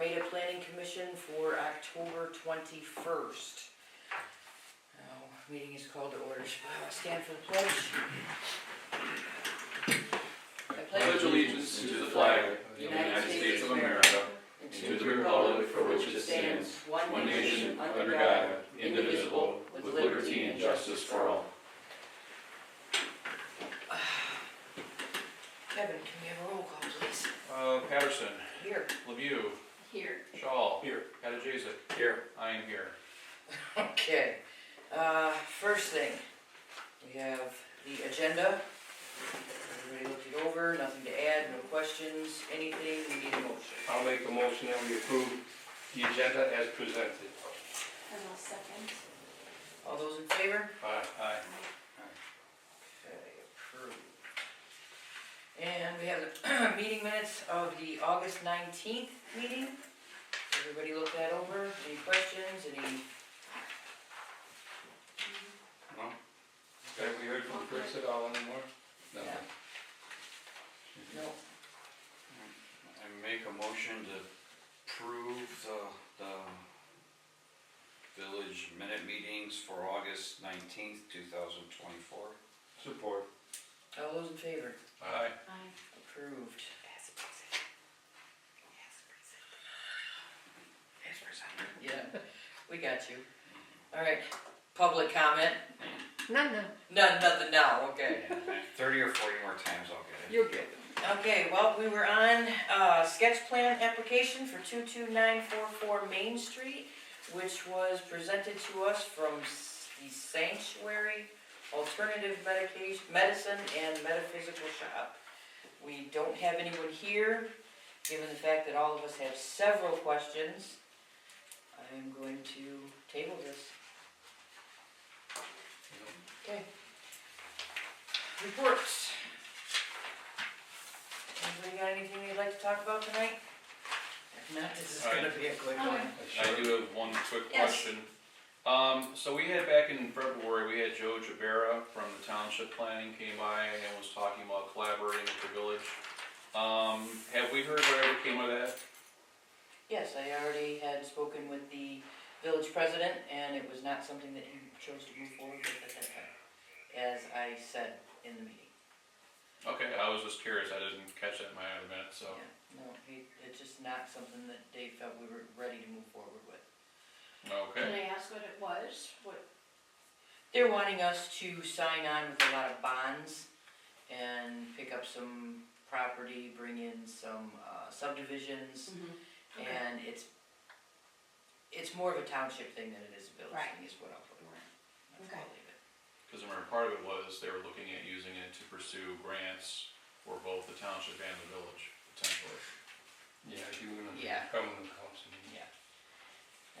Armada Planning Commission for October 21st. Now, meeting is called to order. Stand for the pledge. I Pledge allegiance to the flag of the United States of America and to the republic for which it stands, one nation, under God, indivisible, with liberty and justice for all. Kevin, can we have a roll call, please? Patterson. Here. Lemieux. Here. Shaw. Here. Katajazic. Here. I am here. Okay. First thing, we have the agenda. Everybody looked it over, nothing to add, no questions, anything, we need a motion. I'll make a motion that we approve the agenda as presented. And I'll second. All those in favor? Aye. Aye. Okay, approved. And we have the meeting minutes of the August 19th meeting. Everybody look that over, any questions, any? No? Have we heard from Chris at all anymore? No. Yeah. No. I make a motion to approve the village minute meetings for August 19th, 2024. Support. All those in favor? Aye. Aye. Approved. Yeah, we got you. All right, public comment? No. Nothing now, okay. 30 or 40 more times I'll get it. You're good. Okay, well, we were on sketch plan application for 22944 Main Street, which was presented to us from the Sanctuary Alternative Medicine and Metaphysical Shop. We don't have anyone here, given the fact that all of us have several questions. I'm going to table this. Okay. Reports. Anybody got anything you'd like to talk about tonight? If not, this is gonna be a quick one. I do have one quick Yes. question. So we had back in February, we had Joe Jabera from the Township Planning came by and was talking about collaborating with the village. Have we heard whatever came of that? Yes, I already had spoken with the village president, and it was not something that he chose to move forward with at that time, as I said in the meeting. Okay, I was just curious, I didn't catch that in my other minute, so. Yeah, no, it's just not something that Dave felt we were ready to move forward with. Okay. Can I ask what it was? They're wanting us to sign on with a lot of bonds and pick up some property, bring in some subdivisions, Okay. and it's more of a township thing than it is a village Right. thing, is what I'll put it. That's Okay. how I'll leave it. Because I remember part of it was they were looking at using it to pursue grants for both the township and the village, potentially. Yeah, you and Yeah. come in the council meeting. Yeah.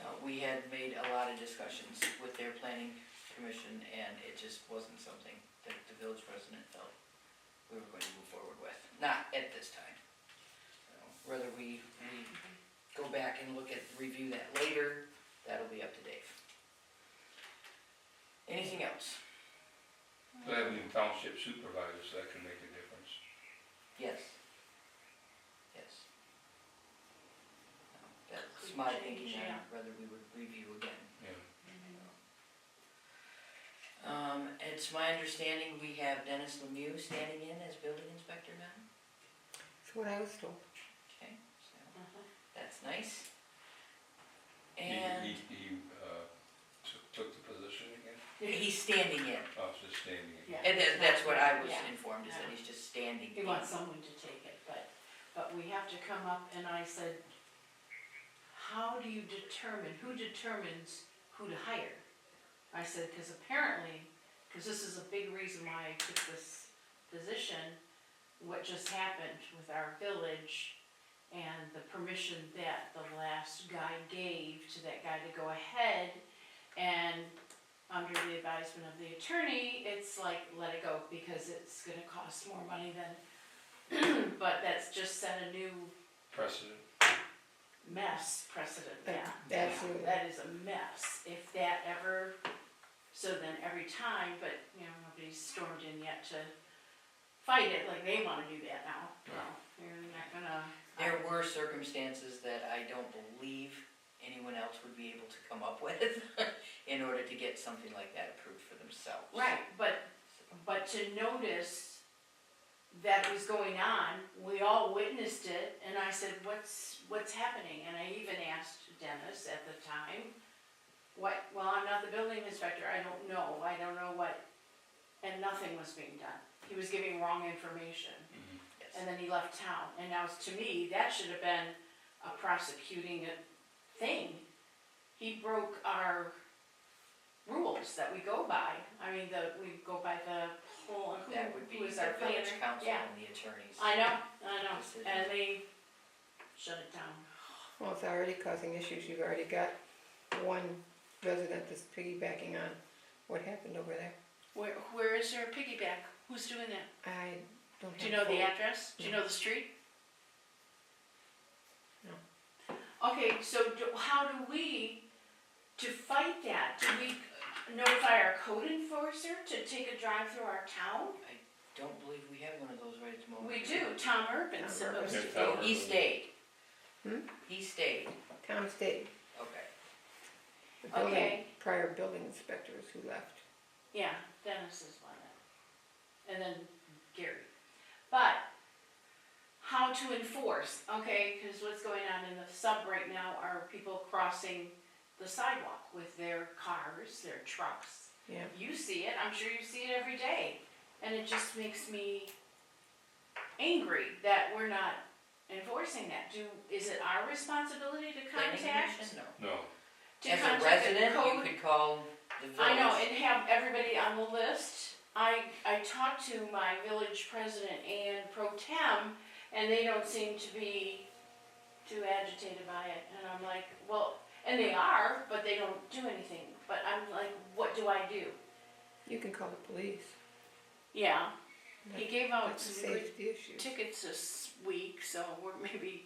Now, we had made a lot of discussions with their planning commission, and it just wasn't something that the village president felt we were going to move forward with. Not at this time. Whether we go back and review that later, that'll be up to Dave. Anything else? So having township supervisors, that can make a difference. Yes. Yes. That's Could my change, thinking yeah. on whether we would review again. Yeah. It's my understanding we have Dennis Lemieux standing in as building inspector now. That's what I was told. Okay, so that's nice. And He took the position again? he's standing in. Oh, it's just standing again. And that's what I was Yeah. informed, is that Yeah. he's just standing He in. wants someone to take it, but we have to come up, and I said, how do you determine, who determines who to hire? I said, because this is a big reason why I took this position, what just happened with our village and the permission that the last guy gave to that guy to go ahead, and under the advisement of the attorney, it's like, let it go, because it's gonna cost more money than, but that's just set a new Precedent. precedent, But yeah. absolutely. That is a mess, if that ever, so then every time, but, nobody's stormed in yet to fight it like they wanna do that now. No, you're not gonna. There were circumstances that I don't believe anyone else would be able to come up with in order to get something like that approved for themselves. Right, but to notice that was going on, we all witnessed it, and I said, what's happening? And I even asked Dennis at the time, well, I'm not the building inspector, I don't know what, and nothing was being done. He was giving wrong information, Yes. and then he left town, and now, to me, that should have been a prosecuting thing. He broke our rules that we go by. I mean, we go by the whole, That would be who is the our planner? village council Yeah. and the attorneys. I know, Decision. and they shut it down. Well, it's already causing issues. You've already got one resident that's piggybacking on what happened over there. Where is there a piggyback? Who's doing that? I don't have. Do you know the full- address? Do you know the street? No. Okay, so how do we, to fight that, do we notify our code enforcer to take a drive through our town? Don't believe we have one of those right at the moment. We do, Tom Urban Tom supposed Urban. to Yeah, Oh, Tom he Urban. stayed. Hmm? He stayed, Tom stayed. okay. The building, Okay. prior building inspectors who left. Yeah, Dennis is one of them. And then Gary. But how to enforce, okay, because what's going on in the sub right now are people crossing the sidewalk with their cars, their trucks. Yeah. You see it, I'm sure you see it every day. And it just makes me angry that we're not enforcing that. Is it our responsibility to Planning contact? commission? No. No, To As a contact the resident, you code? could call the village. I know, and have everybody on the list. I talked to my village president and pro tem, and they don't seem to be too agitated by it. And I'm like, well, and they are, but they don't do anything. But I'm like, what do I do? You can call the police. Yeah, he gave out That's a some good safety issue. tickets this week, so we're maybe,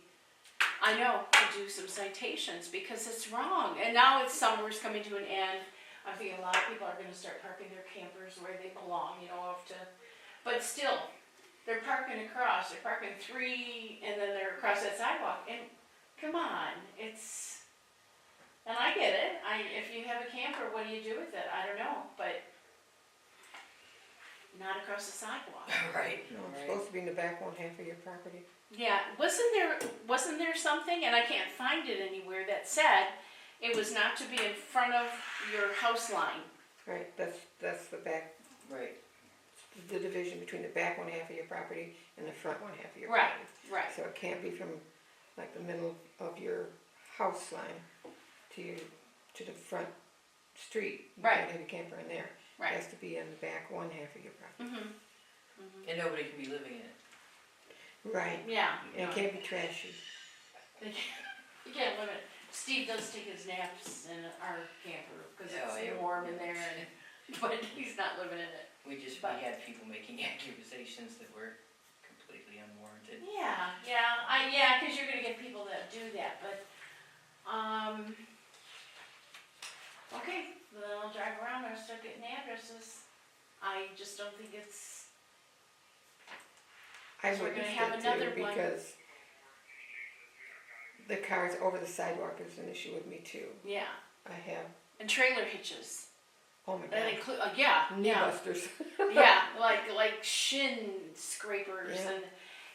I know, to do some citations because it's wrong. And now it's summer's coming to an end. I think a lot of people are gonna start parking their campers where they belong, off to, but still, they're parking across, they're parking 3 and then they're across that sidewalk. And come on, and I get it. If you have a camper, what do you do with it? I don't know, but not across the sidewalk. Right, No, it's right. supposed to be in the back one half of your property. Yeah, wasn't there something, and I can't find it anywhere, that said it was not to be in front of your house line? Right, that's the back, Right. the division between the back one half of your property and the front one half of your Right, property. right. So it can't be from like the middle of your house line to the front street. You Right. can't have a camper in there. It Right. has to be in the back one half of your property. Mm-hmm. And nobody can be living in it. Right, Yeah. and it can't be trashy. You can't limit. Steve does take his naps in our camper because Oh, it's yeah. warm in there, but he's not living in it. We But- had people making accusations that were completely unwarranted. Yeah, because you're gonna get people that do that, but, okay, then I'll drive around and start getting addresses. I just don't think it's, I So we're gonna witnessed have it another too one. because the cars over the sidewalk is an issue with me too. yeah, I have, and trailer hitches. oh my That God, include, knee yeah, busters. yeah, like shin scrapers, Yeah. and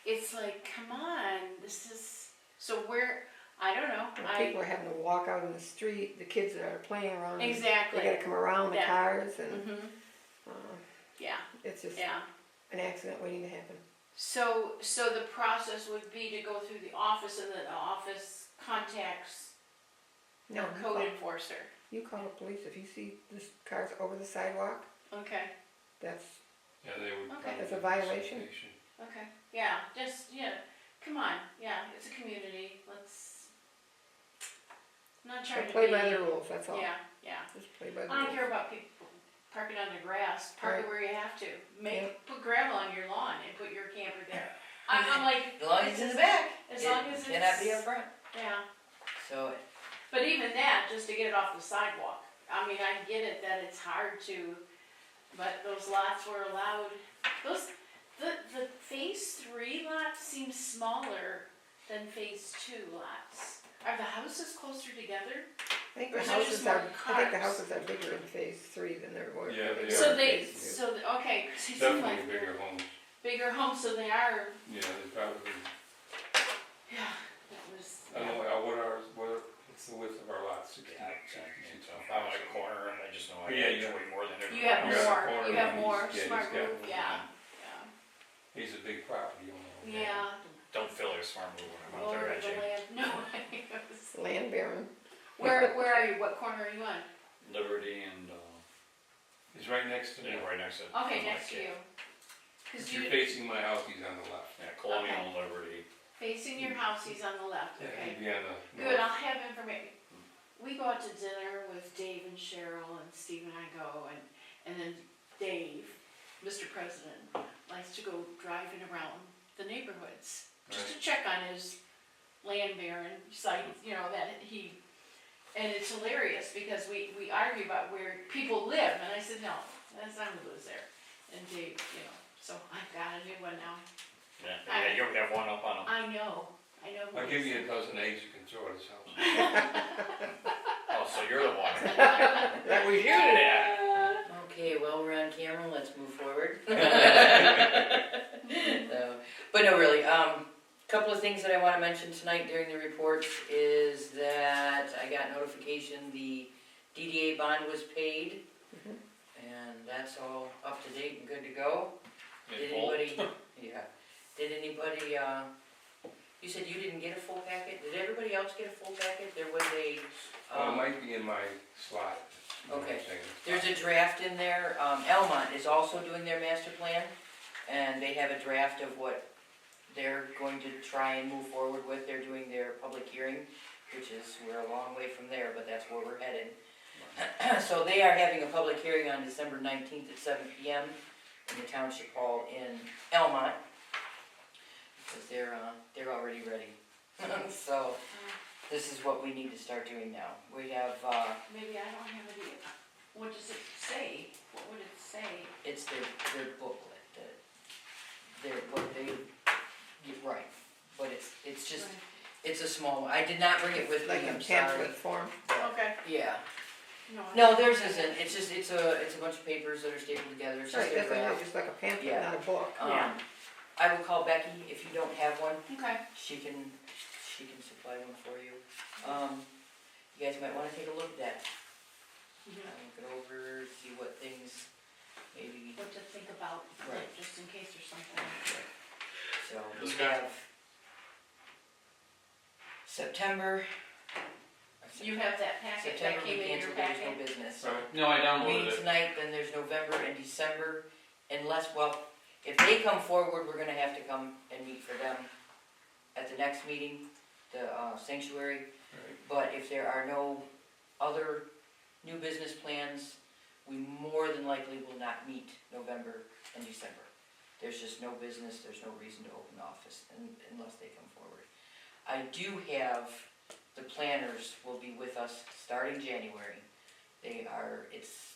it's like, come on, this is, so where, I don't know, And people are having to walk out in the street, the kids that are playing around. Exactly. They gotta come around the Yeah. cars and, Mm-hmm, yeah, it's just yeah. an accident waiting to happen. So the process would be to go through the office and then the office contacts the No, code enforcer. you call the police if you see this cars over the sidewalk, Okay, that's, yeah, they would. Okay. probably That's a give violation. citation. okay, yeah, come on, yeah, it's a community, I'm not trying to be. play by the rules, that's all. Yeah, Just play by the I don't rules. care about people parking on the grass, park it Right. where you have to. Yeah. Put gravel on your lawn and put your camper there. I'm like, As long as it's in the back. as long as It cannot be it's- up front. yeah. So, But even that, just to get it off the sidewalk, I mean, I get it that it's hard to, but those lots were allowed, The phase 3 lot seems smaller than phase 2 lots. Are the houses closer together? I think Or the is there just houses more are, I think the cars? houses are bigger in phase 3 than they were. Yeah, they So are. they, phase two. so, okay, so it seems Definitely like bigger homes. bigger homes, so they are, Yeah, they probably, yeah, that was, I don't know, what's the width of our lot, 60? Yeah, exactly. So if I'm at a corner, I just know I Yeah, got yeah. way more than you everybody have You're at the more, corner you have and more, he's- yeah, smart he's got move, more. yeah, He's a big property owner. yeah. Don't feel like a smart move when I'm out Lord there, of the edging. land, no, it was, Land baron. where are you, what corner are you on? Liberty and, He's right next to me. yeah, right next to. Okay, next to you. Cause If you're you, facing my house, he's on the left. Yeah, Colonial and Liberty. facing your house, he's on the left, Yeah, okay. he'd be on the Good, north. I'll have information. We go out to dinner with Dave and Cheryl, and Steve and I go, and then Dave, Mr. President, likes to go driving around the neighborhoods, just to check on his land baron site, you know, that he, and it's hilarious, because we argue about where people live, and I said, no, that's not who lives there. And Dave, you know, so I've got a new one now. Yeah, you have one up on them. I know who I'll give lives you a there. dozen eggs you can throw at his house. Oh, so you're the one. That was you. Yeah. Okay, well, we're on camera, let's move forward. So, but no, really, couple of things that I wanna mention tonight during the reports is that I got notification the DDA bond was paid. Mhm. And that's all up to date and good to go. In Did full. anybody, yeah, did anybody, you said you didn't get a full packet, did everybody else get a full packet? There was a, Well, it might be in my slot. you know what I'm Okay. saying? there's a draft in there, Elmont is also doing their master plan, and they have a draft of what they're going to try and move forward with, they're doing their public hearing, which is, we're a long way from there, but that's where we're headed. So they are having a public hearing on December 19th at 7 PM in the Township Hall in Elmont, because they're already ready. So, this is what we need to start doing now. We have, Maybe I don't have it either. What does it say? What would it say? it's their booklet, what they, right, but it's just, Right. it's a small one. I did not bring it with me, Like a I'm sorry. pamphlet form. Okay. Yeah, I no, don't theirs have it. isn't, it's just, it's a bunch of papers that are stapled together, it's just Right, their that's draft. just like a pamphlet, Yeah. not a book. Yeah. I will call Becky if you don't have one, Okay. she can supply one for you. You guys might wanna take a look at that, Mhm. look it over, see what things maybe, What to think about, Right. like, just in case there's something. so we This guy? have September. You have that packet September that we came in your canceled, there's no packet? business. Right. No, I Meeting downloaded it. tonight, then there's November and December, unless, well, if they come forward, we're gonna have to come and meet for them at the next meeting, the sanctuary. Right. But if there are no other new business plans, we more than likely will not meet November and December. There's just no business, there's no reason to open the office unless they come forward. I do have, the planners will be with us starting January. It's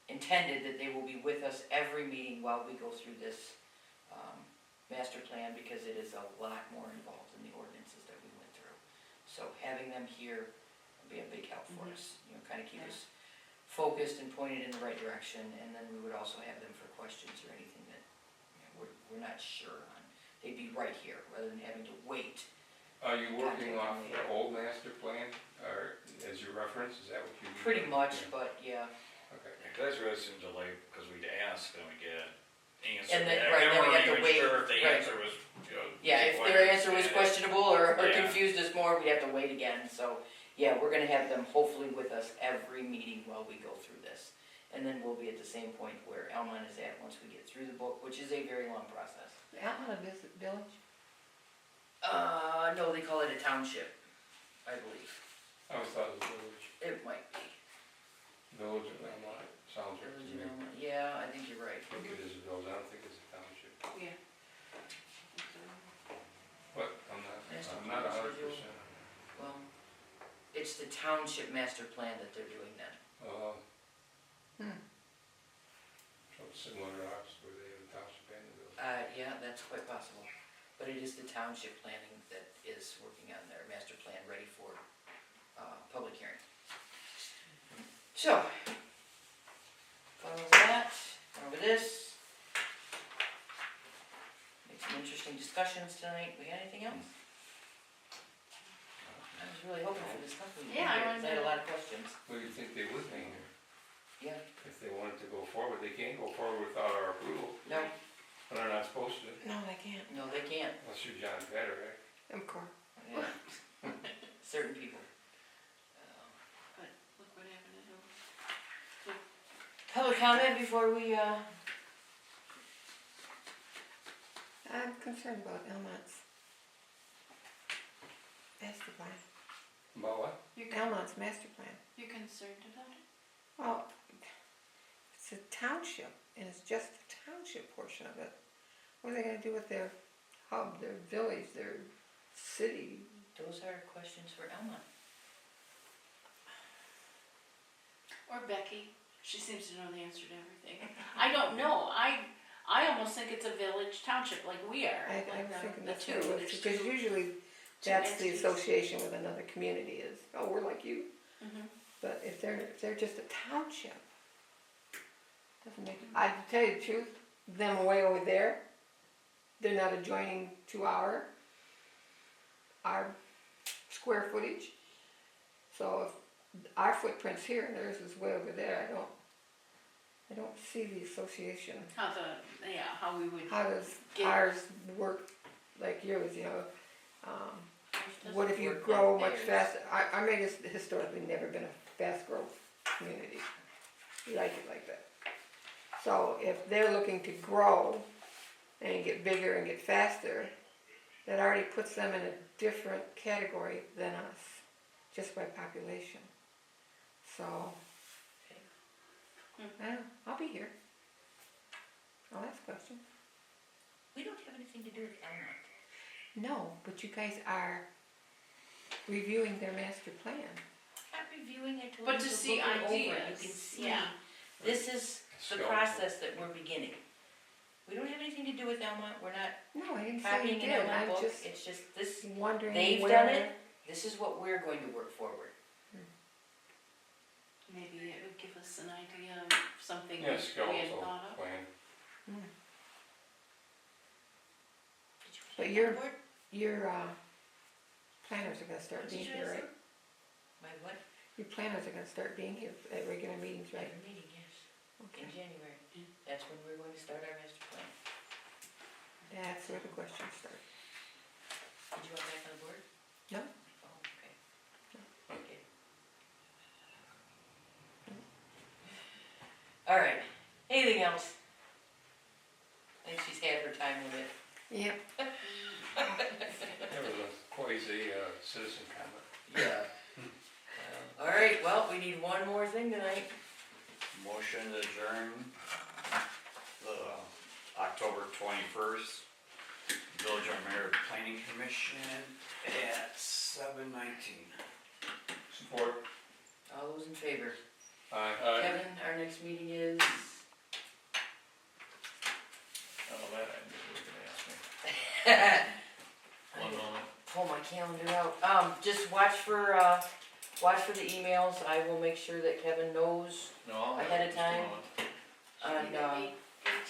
intended that they will be with us every meeting while we go through this, master plan, because it is a lot more involved in the ordinances that we went through. So having them here will be a big help for us, kinda keep us focused and pointed in the right direction, and then we would also have them for questions or anything that, we're not sure on. They'd be right here, rather than having to wait. Are you working off the old master plan, or as your reference, is that what you? Pretty much, Yeah. but yeah. Okay. Yeah, 'cause that's really seemed delayed, because we'd ask and we get an answer. And then, and right, then we we're have to even wait, sure if the right. answer was, Yeah, if their whether answer was it's- questionable or Yeah. confused us more, we'd have to wait again, so, yeah, we're gonna have them hopefully with us every meeting while we go through this. And then we'll be at the same point where Elmont is at once we get through the book, which is a very long process. Almond Village? No, they call it a township, I believe. I always thought it was village, It might be. village of Elmont, sounds right to Village me. of Elmont. Yeah, I think you're right. I think it is a village, I don't think it's a township, Yeah. but I'm not Master 100%. Well, it's the township master plan that they're doing then. Hmm. So it's similar to ours, where they have a township Yeah, that's quite possible, but it is the township planning that is working on their master plan ready for, public hearing. So, gone over that, gone over this. Make some interesting discussions tonight, we got anything else? I was really hoping for this company, Yeah, I because I had a lot of questions. What do you think they would think? Yeah, If they wanted to go forward, they can't go forward without our approval, no, and they're not supposed to, No, they can't, no, they can't, unless you're John Fetter, right? of course. yeah, certain people. But look what happened to him. Public comment before we, I'm concerned about Elmont's master plan. About what? Elmont's master plan. You're concerned about it? Well, it's a township, and it's just the township portion of it. What are they gonna do with their hub, their village, their city? those are questions for Elma. Or Becky, she seems to know the answer to everything. I don't know, I almost think it's a village township like we are. I like was thinking the that's two, what it was, there's because two. usually two that's the entities. association with another community is, oh, we're like you. Mhm. But if they're just a township, doesn't make, I tell you the truth, them way over there, they're not adjoining to our square footage. So if our footprint's here and theirs is way over there, I don't see the association. How we would. How does Get- ours work like yours, you know? What if you work grow like much theirs. faster? Armada has historically never been a fast growth community. We like it like that. So if they're looking to grow and get bigger and get faster, that already puts them in a different category than us, just by population. So, Okay. I'll be here. I'll ask questions. We don't have anything to do with Elma. No, but you guys are reviewing their master plan. Not reviewing, I told But you to to see look it over, you ideas, can see, yeah. this is the Skeleton. process that we're beginning. We don't have anything to do with Elma, we're not No, I didn't say you copying an did, Elma I'm book, just it's just this, wondering they've where. done it. This is what we're going to work forward. Maybe it would give us an idea of something Yeah, we had skeletal thought of. plan. Did you But have you're- that board? Your planners are gonna start What did being you here, ask right? them? My what? Your planners are gonna start being here at regular meetings, right? Regular meeting, yes, Okay. in January. That's when we're going to start our master plan. That's where the questions start. Did you want back on the board? No. Oh, okay. Okay. All right, anything else? I think she's had her time with it. Yep. That was a quasi citizen comment. Yeah. All right, well, we need one more thing tonight. Motion to adjourn the October 21st Village of Armada Planning Commission at 7:19. Support. All those in favor? Aye. Kevin, our next meeting is? Oh, that I knew you were gonna ask me. One moment. Pull my calendar out. Just watch for the emails. I will make sure that Kevin knows No, I'll have Ahead it of just a time. moment. on, Maybe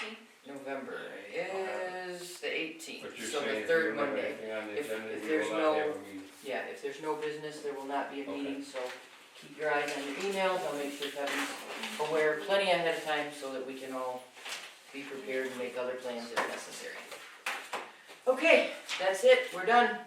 18? November is the 18th, But you're so saying the if third you don't have Monday. anything on the If- agenda, if we there's will not no- have a meeting. Yeah, if there's no business, there will not be a Okay. meeting, so keep your eyes on your emails. I'll make sure Kevin's aware plenty ahead of time so that we can all be prepared and make other plans if necessary. Okay, that's it, we're done.